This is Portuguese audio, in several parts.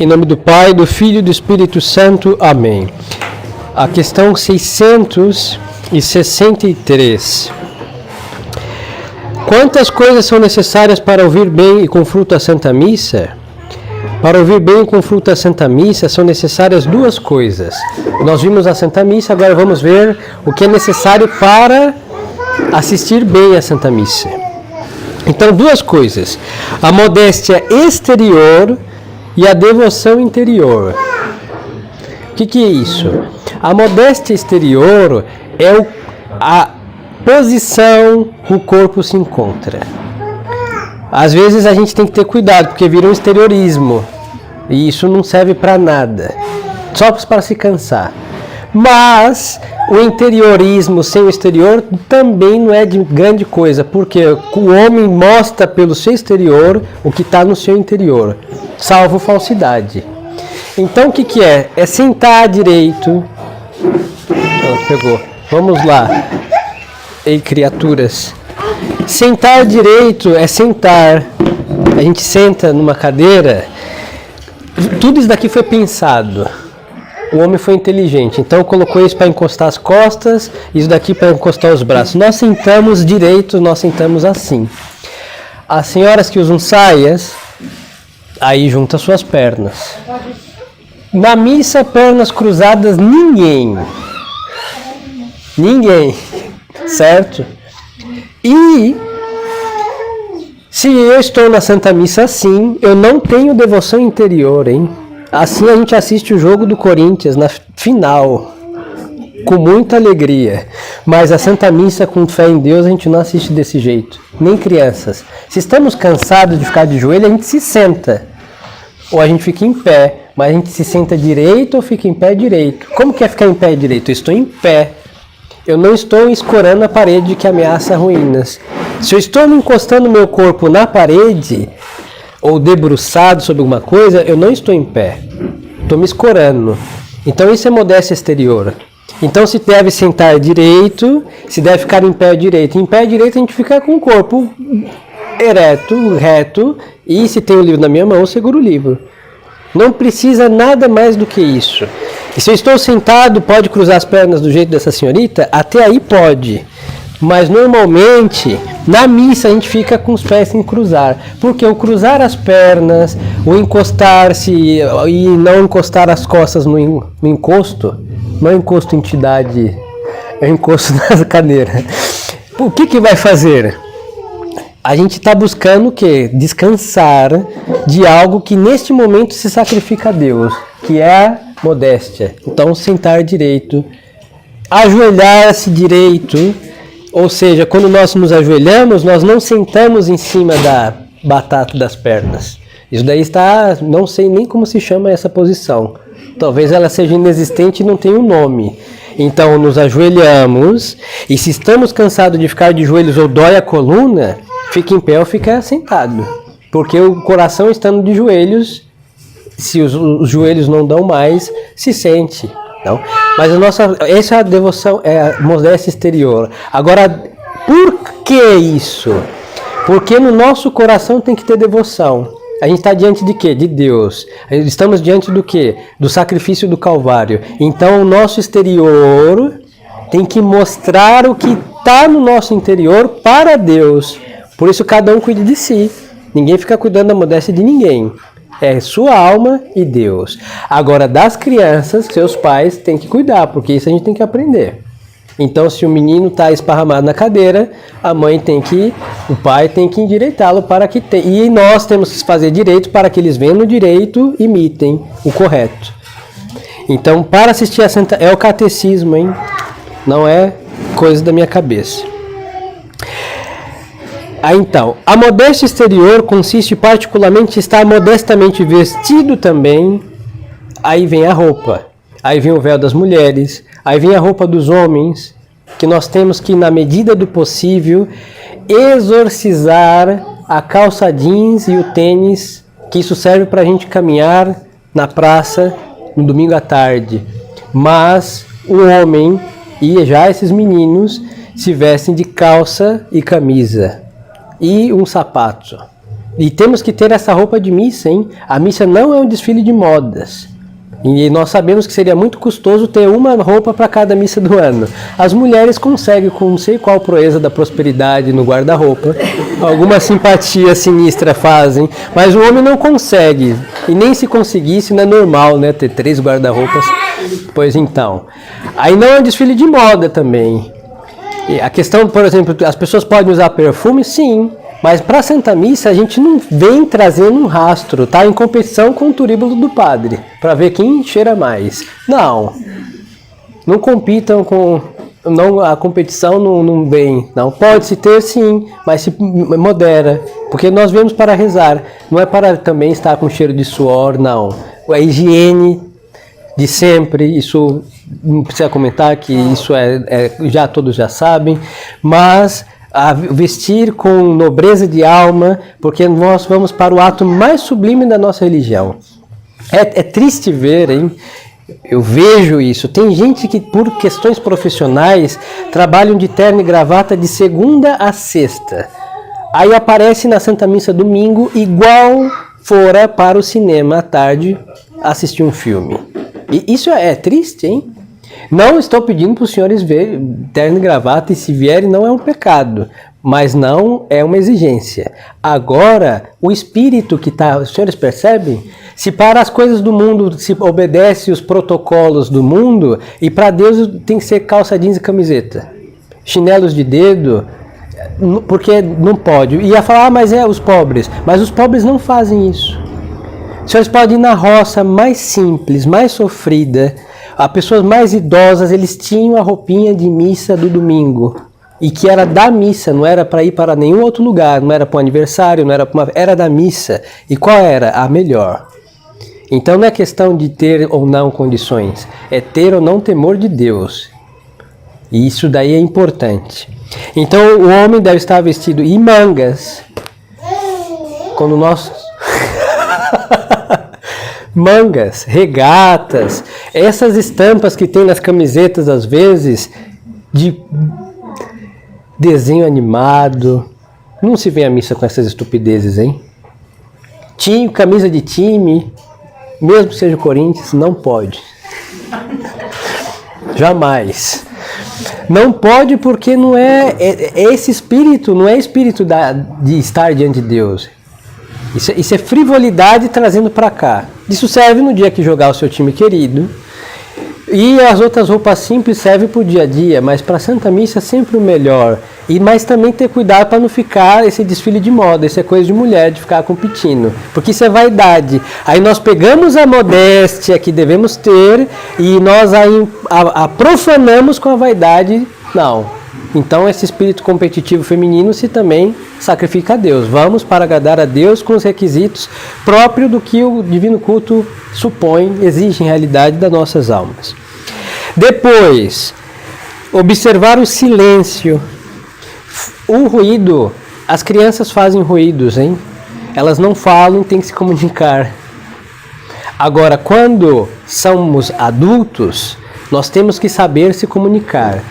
Em nome do Pai, do Filho e do Espírito Santo. Amém. A questão 663. Quantas coisas são necessárias para ouvir bem e com fruto a Santa Missa? Para ouvir bem e com fruto a Santa Missa são necessárias duas coisas. Nós vimos a Santa Missa, agora vamos ver o que é necessário para assistir bem a Santa Missa. Então, duas coisas: a modéstia exterior e a devoção interior. O que é isso? A modéstia exterior é a posição que o corpo se encontra. Às vezes a gente tem que ter cuidado, porque vira um exteriorismo. E isso não serve para nada. Só para se cansar. Mas o interiorismo sem o exterior também não é de grande coisa, porque o homem mostra pelo seu exterior o que está no seu interior, salvo falsidade. Então o que é? É sentar direito. Pegou. Vamos lá. Ei, criaturas. Sentar direito é sentar. A gente senta numa cadeira. Tudo isso daqui foi pensado. O homem foi inteligente, então colocou isso para encostar as costas, isso daqui para encostar os braços. Nós sentamos direito, nós sentamos assim. As senhoras que usam saias, aí junta suas pernas. Na missa, pernas cruzadas, ninguém, certo? E se eu estou na Santa Missa assim, eu não tenho devoção interior, hein? Assim a gente assiste o jogo do Corinthians na final, com muita alegria. Mas a Santa Missa com fé em Deus a gente não assiste desse jeito, nem crianças. Se estamos cansados de ficar de joelho, a gente se senta. Ou a gente fica em pé, mas a gente se senta direito ou fica em pé direito. Como que é ficar em pé direito? Eu estou em pé. Eu não estou escorando a parede que ameaça ruínas. Se eu estou encostando meu corpo na parede, ou debruçado sobre alguma coisa, eu não estou em pé. Estou me escorando. Então isso é modéstia exterior. Então se deve sentar direito, se deve ficar em pé direito. Em pé direito a gente fica com o corpo ereto, reto, e se tem o livro na minha mão, eu seguro o livro. Não precisa nada mais do que isso. E se eu estou sentado, pode cruzar as pernas do jeito dessa senhorita? Até aí pode. Mas normalmente, na missa a gente fica com os pés sem cruzar. Porque o cruzar as pernas, o encostar-se e não encostar as costas no encosto, não é encosto entidade, é encosto na cadeira. O que vai fazer? A gente está buscando o quê? Descansar de algo que neste momento se sacrifica a Deus, que é a modéstia. Então, sentar direito, ajoelhar-se direito, ou seja, quando nós nos ajoelhamos, nós não sentamos em cima da batata das pernas. Isso daí está, não sei nem como se chama essa posição. Talvez ela seja inexistente e não tenha um nome. Então, nos ajoelhamos, e se estamos cansados de ficar de joelhos ou dói a coluna, fica em pé ou fica sentado. Porque o coração estando de joelhos, se os joelhos não dão mais, se sente. Não? Mas essa é a devoção, é a modéstia exterior. Agora, por que isso? Porque no nosso coração tem que ter devoção. A gente está diante de quê? De Deus. Estamos diante do quê? Do sacrifício do Calvário. Então o nosso exterior tem que mostrar o que está no nosso interior para Deus. Por isso cada um cuida de si. Ninguém fica cuidando da modéstia de ninguém. É sua alma e Deus. Agora, das crianças, seus pais têm que cuidar, porque isso a gente tem que aprender. Então, se o menino está esparramado na cadeira, o pai tem que endireitá-lo para que tenha. E nós temos que fazer direito para que eles vendo o direito, imitem o correto. Então, para assistir a Santa... É o catecismo, hein? Não é coisa da minha cabeça. Então, a modéstia exterior consiste particularmente em estar modestamente vestido também. Aí vem a roupa, aí vem o véu das mulheres, aí vem a roupa dos homens, que nós temos que, na medida do possível, exorcizar a calça jeans e o tênis, que isso serve para a gente caminhar na praça no domingo à tarde. Mas o homem e já esses meninos se vestem de calça e camisa. E um sapato. E temos que ter essa roupa de missa, hein? A missa não é um desfile de modas. E nós sabemos que seria muito custoso ter uma roupa para cada missa do ano. As mulheres conseguem, com não sei qual proeza da prosperidade no guarda-roupa, alguma simpatia sinistra fazem, mas o homem não consegue. E nem se conseguisse, não é normal, né? Ter 3 guarda-roupas. Pois então. Aí não é um desfile de moda também. E a questão, por exemplo, as pessoas podem usar perfume? Sim. Mas para a Santa Missa a gente não vem trazendo um rastro, tá? Em competição com o turíbulo do padre, para ver quem cheira mais. Não. Não compitam com... Não, a competição não vem. Não, pode-se ter sim, mas se modera. Porque nós vemos para rezar. Não é para também estar com cheiro de suor, não. A higiene de sempre, isso não precisa comentar que isso já todos já sabem, mas a vestir com nobreza de alma, porque nós vamos para o ato mais sublime da nossa religião. É triste ver, hein? Eu vejo isso. Tem gente que, por questões profissionais, trabalham de terno e gravata de segunda a sexta. Aí aparece na Santa Missa domingo, igual fora para o cinema à tarde assistir um filme. E isso é triste, hein? Não estou pedindo para os senhores ver terno e gravata, e se vierem não é um pecado, mas não é uma exigência. Agora, o espírito que está, os senhores percebem? Se para as coisas do mundo se obedece os protocolos do mundo, e para Deus tem que ser calça jeans e camiseta, chinelos de dedo, porque não pode. E ia falar, mas os pobres. Mas os pobres não fazem isso. Os senhores podem ir na roça mais simples, mais sofrida. As pessoas mais idosas, eles tinham a roupinha de missa do domingo. E que era da missa, não era para ir para nenhum outro lugar, não era para um aniversário, não era para uma... Era da missa. E qual era? A melhor. Então não é questão de ter ou não condições, é ter ou não temor de Deus. E isso daí é importante. Então o homem deve estar vestido em mangas. Quando nós... mangas, regatas, essas estampas que tem nas camisetas às vezes, de desenho animado. Não se vem à missa com essas estupidezes, hein? Camisa de time, mesmo que seja o Corinthians, não pode. Jamais. Não pode, porque não esse espírito, não é espírito de estar diante de Deus. Isso é frivolidade trazendo para cá. Isso serve no dia que jogar o seu time querido. E as outras roupas simples servem para o dia a dia, mas para a Santa Missa é sempre o melhor. Mas também ter cuidado para não ficar esse desfile de moda, isso é coisa de mulher, de ficar competindo. Porque isso é vaidade. Aí nós pegamos a modéstia que devemos ter e nós a profanamos com a vaidade. Não. Então esse espírito competitivo feminino se também sacrifica a Deus. Vamos para agradar a Deus com os requisitos próprios do que o divino culto supõe, exige em realidade das nossas almas. Depois, observar o silêncio. O ruído, as crianças fazem ruídos, hein? Elas não falam, têm que se comunicar. Agora, quando somos adultos, nós temos que saber se comunicar.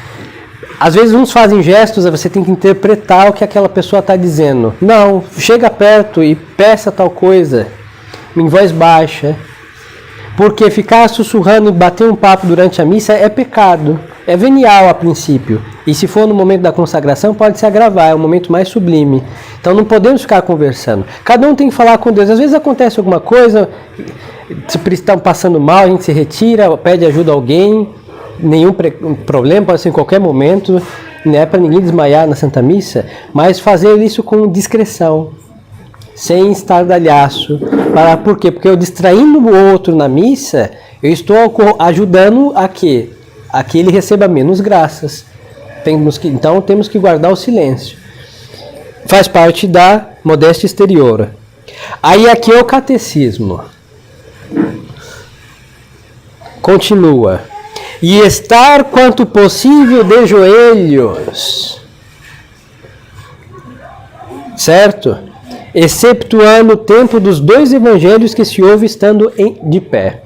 Às vezes uns fazem gestos, você tem que interpretar o que aquela pessoa está dizendo. Não, chega perto e peça tal coisa, em voz baixa. Porque ficar sussurrando e bater um papo durante a missa é pecado. É venial a princípio. E se for no momento da consagração, pode se agravar, é um momento mais sublime. Então não podemos ficar conversando. Cada um tem que falar com Deus. Às vezes acontece alguma coisa, se estão passando mal, a gente se retira, pede ajuda a alguém. Nenhum problema, pode ser em qualquer momento, não é para ninguém desmaiar na Santa Missa, mas fazer isso com discrição, sem estardalhaço. Por quê? Porque eu distraindo o outro na missa, eu estou ajudando a que ele receba menos graças. Então temos que guardar o silêncio. Faz parte da modéstia exterior. Aí aqui é o catecismo. Continua. E estar quanto possível de joelhos, certo? Exceptuando o tempo dos 2 evangelhos que se ouve estando de pé.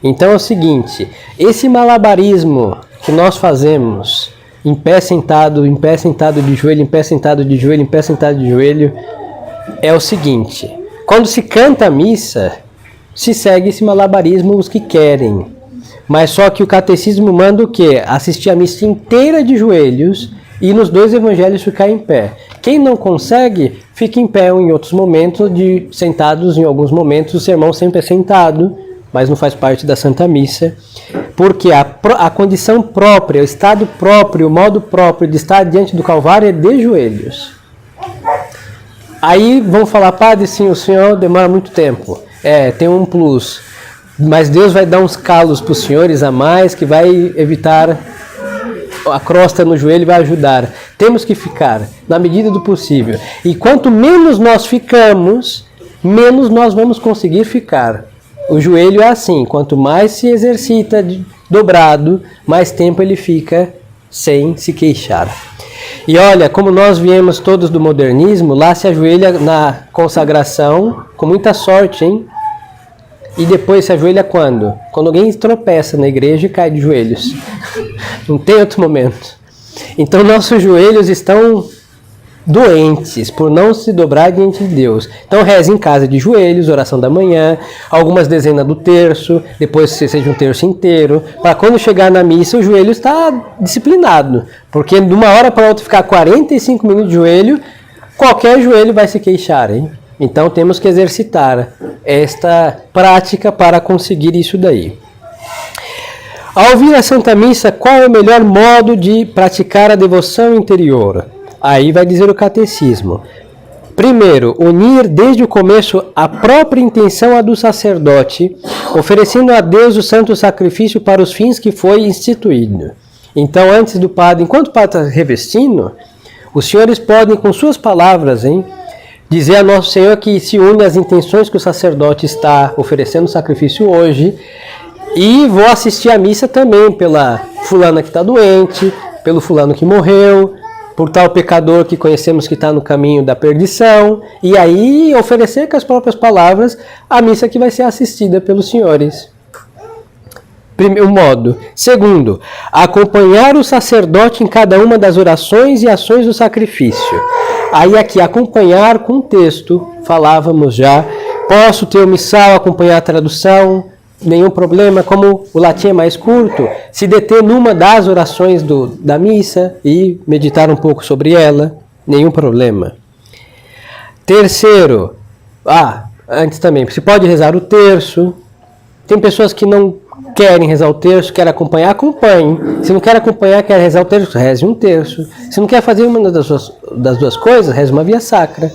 Então é o seguinte, esse malabarismo que nós fazemos, em pé sentado de joelho, em pé sentado de joelho, em pé sentado de joelho, é o seguinte: quando se canta a missa, se segue esse malabarismo os que querem. Mas só que o catecismo manda o quê? Assistir a missa inteira de joelhos e nos dois evangelhos ficar em pé. Quem não consegue, fica em pé em outros momentos, sentados em alguns momentos. O sermão sempre é sentado, mas não faz parte da Santa Missa, porque a condição própria, o estado próprio, o modo próprio de estar diante do Calvário é de joelhos. Aí vão falar: padre, sim, o senhor demora muito tempo. Tem um plus, mas Deus vai dar uns calos para os senhores a mais, que vai evitar a crosta no joelho, vai ajudar. Temos que ficar na medida do possível. E quanto menos nós ficamos, menos nós vamos conseguir ficar. O joelho é assim: quanto mais se exercita dobrado, mais tempo ele fica sem se queixar. E olha, como nós viemos todos do modernismo, lá se ajoelha na consagração, com muita sorte, hein? E depois se ajoelha quando? Quando alguém tropeça na igreja e cai de joelhos. Não tem outro momento. Então nossos joelhos estão doentes por não se dobrar diante de Deus. Então reze em casa de joelhos, oração da manhã, algumas dezenas do terço, depois seja um terço inteiro, para quando chegar na missa o joelho está disciplinado, porque de uma hora para outra ficar 45 minutos de joelho, qualquer joelho vai se queixar, hein? Então temos que exercitar esta prática para conseguir isso daí. Ao ouvir a Santa Missa, qual é o melhor modo de praticar a devoção interior? Aí vai dizer o catecismo. Primeiro, unir desde o começo a própria intenção à do sacerdote, oferecendo a Deus o santo sacrifício para os fins que foi instituído. Então, antes do padre, enquanto o padre está revestindo, os senhores podem, com suas palavras, dizer a Nosso Senhor que se une às intenções que o sacerdote está oferecendo o sacrifício hoje, e vou assistir a missa também pela fulana que está doente, pelo fulano que morreu, por tal pecador que conhecemos que está no caminho da perdição, e aí oferecer com as próprias palavras a missa que vai ser assistida pelos senhores. Primeiro modo. Segundo, acompanhar o sacerdote em cada uma das orações e ações do sacrifício. Aí aqui, acompanhar com texto, falávamos já, posso ter o missal, acompanhar a tradução, nenhum problema, como o latim é mais curto, se deter numa das orações da missa e meditar um pouco sobre ela, nenhum problema. Terceiro, antes também, se pode rezar o terço. Tem pessoas que não querem rezar o terço, querem acompanhar, acompanhe. Se não quer acompanhar, quer rezar o terço, reze um terço. Se não quer fazer uma das duas coisas, reze uma via sacra.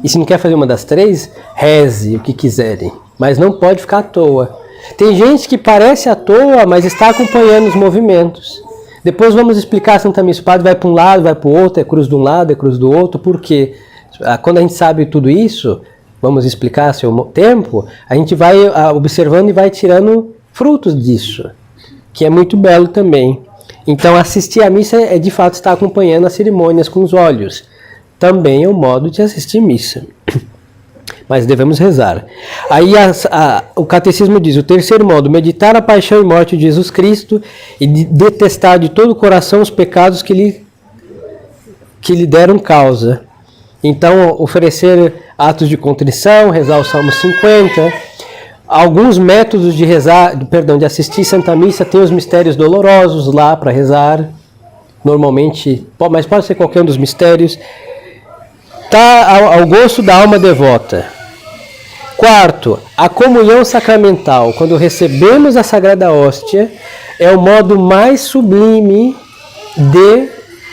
E se não quer fazer uma das três, reze o que quiserem. Mas não pode ficar à toa. Tem gente que parece à toa, mas está acompanhando os movimentos. Depois vamos explicar a Santa Missa. O padre vai para um lado, vai para o outro, é cruz de um lado, é cruz do outro. Por quê? Quando a gente sabe tudo isso, vamos explicar seu tempo, a gente vai observando e vai tirando frutos disso, que é muito belo também. Então assistir a missa é de fato estar acompanhando as cerimônias com os olhos. Também é um modo de assistir missa. Mas devemos rezar. Aí o catecismo diz: o terceiro modo, meditar a paixão e morte de Jesus Cristo e detestar de todo o coração os pecados que lhe deram causa. Então, oferecer atos de contrição, rezar o Salmo 50. Alguns métodos de de assistir Santa Missa tem os mistérios dolorosos lá para rezar. Normalmente, mas pode ser qualquer um dos mistérios. Está ao gosto da alma devota. Quarto, a comunhão sacramental. Quando recebemos a Sagrada Hóstia, é o modo mais sublime de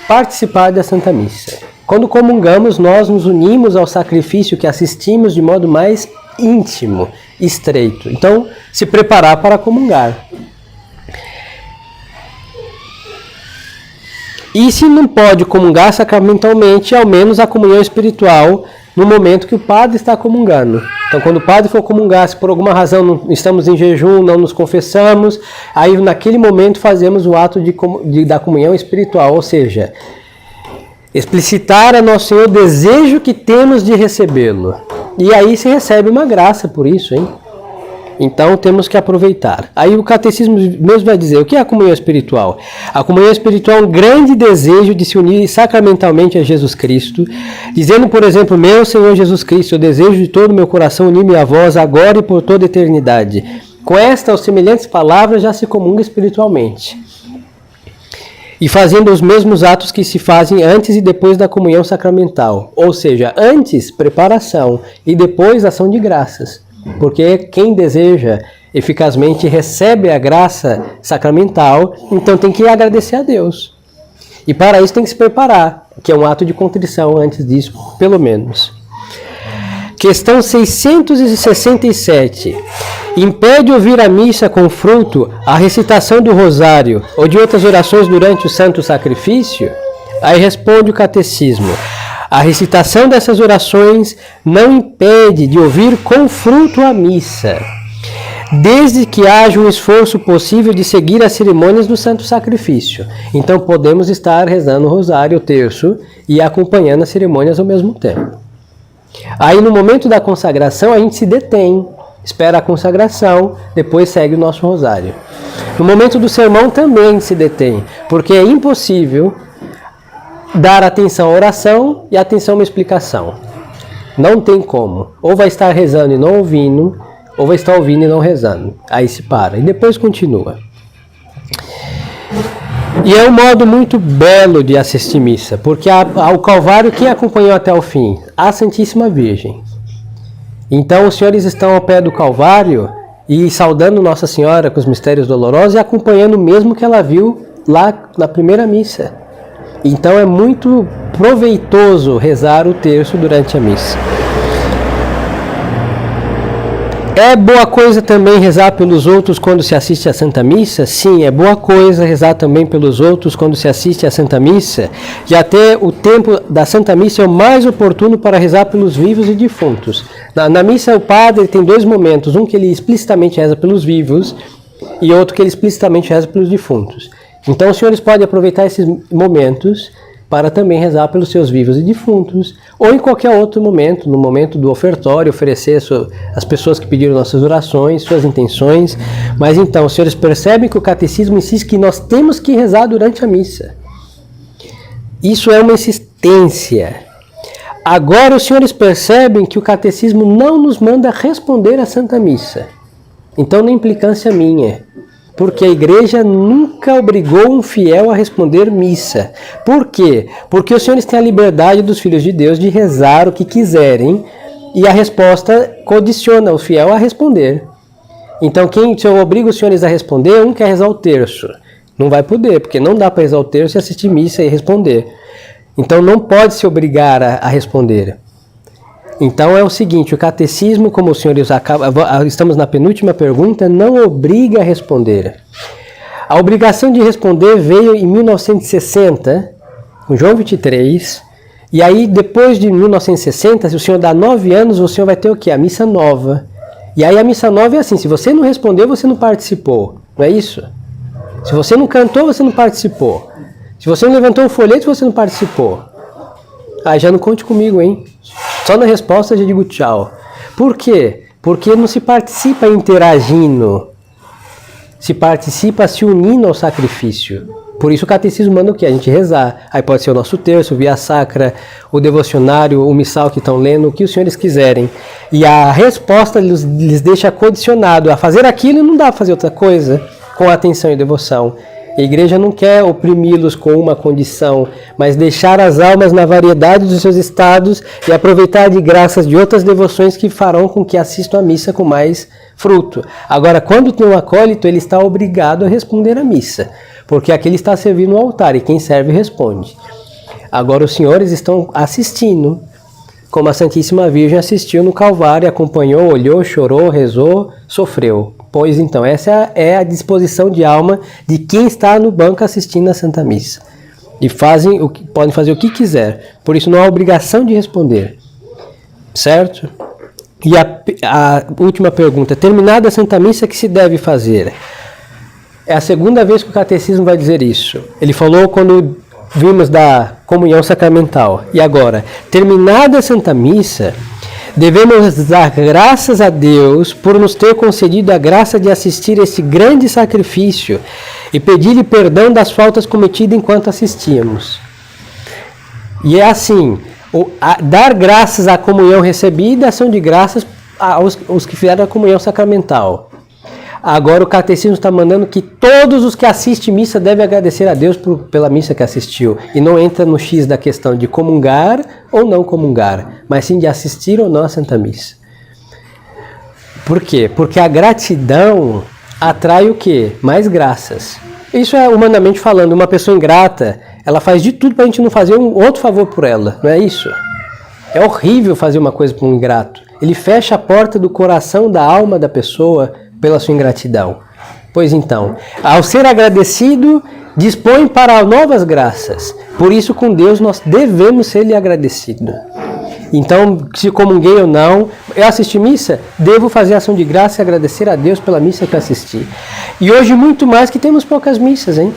participar da Santa Missa. Quando comungamos, nós nos unimos ao sacrifício que assistimos de modo mais íntimo, estreito. Então, se preparar para comungar. E se não pode comungar sacramentalmente, ao menos a comunhão espiritual no momento que o padre está comungando. Então, quando o padre for comungar, se por alguma razão não estamos em jejum, não nos confessamos, aí naquele momento fazemos o ato da comunhão espiritual, ou seja, explicitar a Nosso Senhor o desejo que temos de recebê-lo. E aí se recebe uma graça por isso, hein? Então temos que aproveitar. Aí o catecismo mesmo vai dizer, o que é a comunhão espiritual? A comunhão espiritual é um grande desejo de se unir sacramentalmente a Jesus Cristo, dizendo, por exemplo, meu Senhor Jesus Cristo, eu desejo de todo o meu coração unir-me a vós agora e por toda a eternidade. Com estas ou semelhantes palavras já se comunga espiritualmente. E fazendo os mesmos atos que se fazem antes e depois da comunhão sacramental. Ou seja, antes, preparação, e depois, ação de graças. Porque quem deseja eficazmente recebe a graça sacramental, então tem que agradecer a Deus. E para isso tem que se preparar, que é um ato de contrição antes disso, pelo menos. Questão 667. Impede ouvir a missa com fruto a recitação do rosário ou de outras orações durante o santo sacrifício? Aí responde o catecismo. A recitação dessas orações não impede de ouvir com fruto a missa, desde que haja um esforço possível de seguir as cerimônias do santo sacrifício. Então podemos estar rezando o rosário, o terço, e acompanhando as cerimônias ao mesmo tempo. Aí no momento da consagração a gente se detém, espera a consagração, depois segue o nosso rosário. No momento do sermão também a gente se detém, porque é impossível dar atenção à oração e atenção a uma explicação. Não tem como. Ou vai estar rezando e não ouvindo, ou vai estar ouvindo e não rezando. Aí se para. E depois continua. E é um modo muito belo de assistir missa, porque ao Calvário, quem acompanhou até o fim? A Santíssima Virgem. Então os senhores estão ao pé do Calvário e saudando Nossa Senhora com os mistérios dolorosos e acompanhando o mesmo que ela viu lá na primeira missa. Então é muito proveitoso rezar o terço durante a missa. É boa coisa também rezar pelos outros quando se assiste à Santa Missa? Sim, é boa coisa rezar também pelos outros quando se assiste à Santa Missa. E até o tempo da Santa Missa é o mais oportuno para rezar pelos vivos e defuntos. Na missa o padre tem dois momentos, um que ele explicitamente reza pelos vivos e outro que ele explicitamente reza pelos defuntos. Então os senhores podem aproveitar esses momentos para também rezar pelos seus vivos e defuntos, ou em qualquer outro momento, no momento do ofertório, oferecer as pessoas que pediram nossas orações, suas intenções. Mas então, os senhores percebem que o catecismo insiste que nós temos que rezar durante a missa. Isso é uma insistência. Agora os senhores percebem que o catecismo não nos manda responder à Santa Missa. Então, não é implicância minha. Porque a igreja nunca obrigou um fiel a responder missa. Por quê? Porque os senhores têm a liberdade dos filhos de Deus de rezar o que quiserem e a resposta condiciona o fiel a responder. Então, se eu obrigo os senhores a responder, um quer rezar o terço. Não vai poder, porque não dá para rezar o terço e assistir missa e responder. Então, não pode se obrigar a responder. Então é o seguinte, o catecismo, como os senhores estamos na penúltima pergunta, não obriga a responder. A obrigação de responder veio em 1960, com João 23, e aí depois de 1960, se o senhor dá 9 anos, o senhor vai ter o quê? A missa nova. E aí a missa nova é assim, se você não respondeu, você não participou, não é isso? Se você não cantou, você não participou. Se você não levantou o folheto, você não participou. Ah, já não conte comigo, hein? Só na resposta eu já digo tchau. Por quê? Porque não se participa interagindo. Se participa se unindo ao sacrifício. Por isso o catecismo manda o quê? A gente rezar. Aí pode ser o nosso terço, o via sacra, o devocionário, o missal que estão lendo, o que os senhores quiserem. E a resposta lhes deixa condicionado a fazer aquilo e não dá para fazer outra coisa com atenção e devoção. A igreja não quer oprimi-los com uma condição, mas deixar as almas na variedade dos seus estados e aproveitar de graças de outras devoções que farão com que assistam a missa com mais fruto. Agora, quando tem um acólito, ele está obrigado a responder à missa, porque aquele está servindo no altar e quem serve responde. Agora, os senhores estão assistindo, como a Santíssima Virgem assistiu no Calvário, acompanhou, olhou, chorou, rezou, sofreu. Pois então, essa é a disposição de alma de quem está no banco assistindo a Santa Missa. E podem fazer o que quiser. Por isso não há obrigação de responder. Certo? E a última pergunta. Terminada a Santa Missa, o que se deve fazer? É a segunda vez que o catecismo vai dizer isso. Ele falou quando vimos da comunhão sacramental. E agora? Terminada a Santa Missa, Devemos dar graças a Deus por nos ter concedido a graça de assistir esse grande sacrifício e pedir-lhe perdão das faltas cometidas enquanto assistíamos. E é assim, dar graças à comunhão recebida, ação de graças aos que fizeram a comunhão sacramental. Agora o catecismo está mandando que todos os que assistem missa devem agradecer a Deus pela missa que assistiu. E não entra no X da questão de comungar ou não comungar, mas sim de assistir ou não à Santa Missa. Por quê? Porque a gratidão atrai o quê? Mais graças. Isso é humanamente falando. Uma pessoa ingrata, ela faz de tudo para a gente não fazer um outro favor por ela. Não é isso? É horrível fazer uma coisa para um ingrato. Ele fecha a porta do coração, da alma da pessoa pela sua ingratidão. Pois então, ao ser agradecido, dispõe para novas graças. Por isso, com Deus, nós devemos ser-lhe agradecidos. Então, se comunguei ou não, eu assisti missa, devo fazer ação de graça e agradecer a Deus pela missa que eu assisti. E hoje, muito mais que temos poucas missas, hein?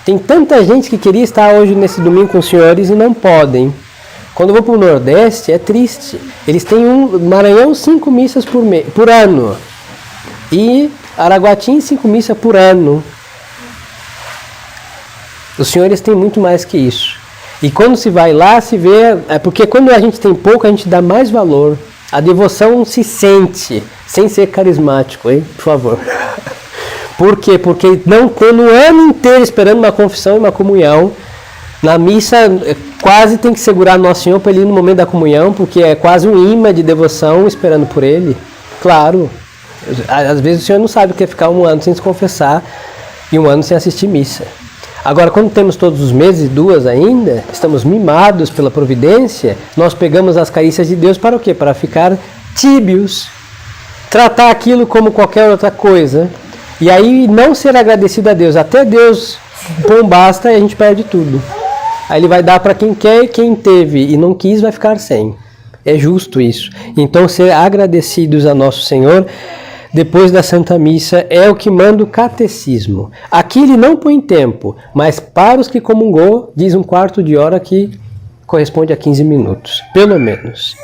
Tem tanta gente que queria estar hoje nesse domingo com os senhores e não podem. Quando eu vou para o Nordeste, é triste. Eles têm Maranhão 5 missas por ano. E Araguatim 5 missas por ano. Os senhores têm muito mais que isso. E quando se vai lá, se vê... porque quando a gente tem pouco, a gente dá mais valor. A devoção se sente, sem ser carismático, hein? Por favor. Por quê? Porque não tendo o ano inteiro esperando uma confissão e uma comunhão, na missa quase tem que segurar Nosso Senhor para ele ir no momento da comunhão, porque é quase um imã de devoção esperando por ele. Claro. Às vezes o senhor não sabe o que é ficar um ano sem se confessar e um ano sem assistir missa. Agora, quando temos todos os meses e 2 ainda, estamos mimados pela providência, nós pegamos as carícias de Deus para o quê? Para ficar tíbios, tratar aquilo como qualquer outra coisa, e aí não ser agradecido a Deus. Até Deus pôr basta e a gente perde tudo. Aí ele vai dar para quem quer e quem teve e não quis vai ficar sem. É justo isso. Então, ser agradecidos a Nosso Senhor depois da Santa Missa é o que manda o catecismo. Aqui ele não põe tempo, mas para os que comungou, diz 1/4 de hora que corresponde a 15 minutos, pelo menos.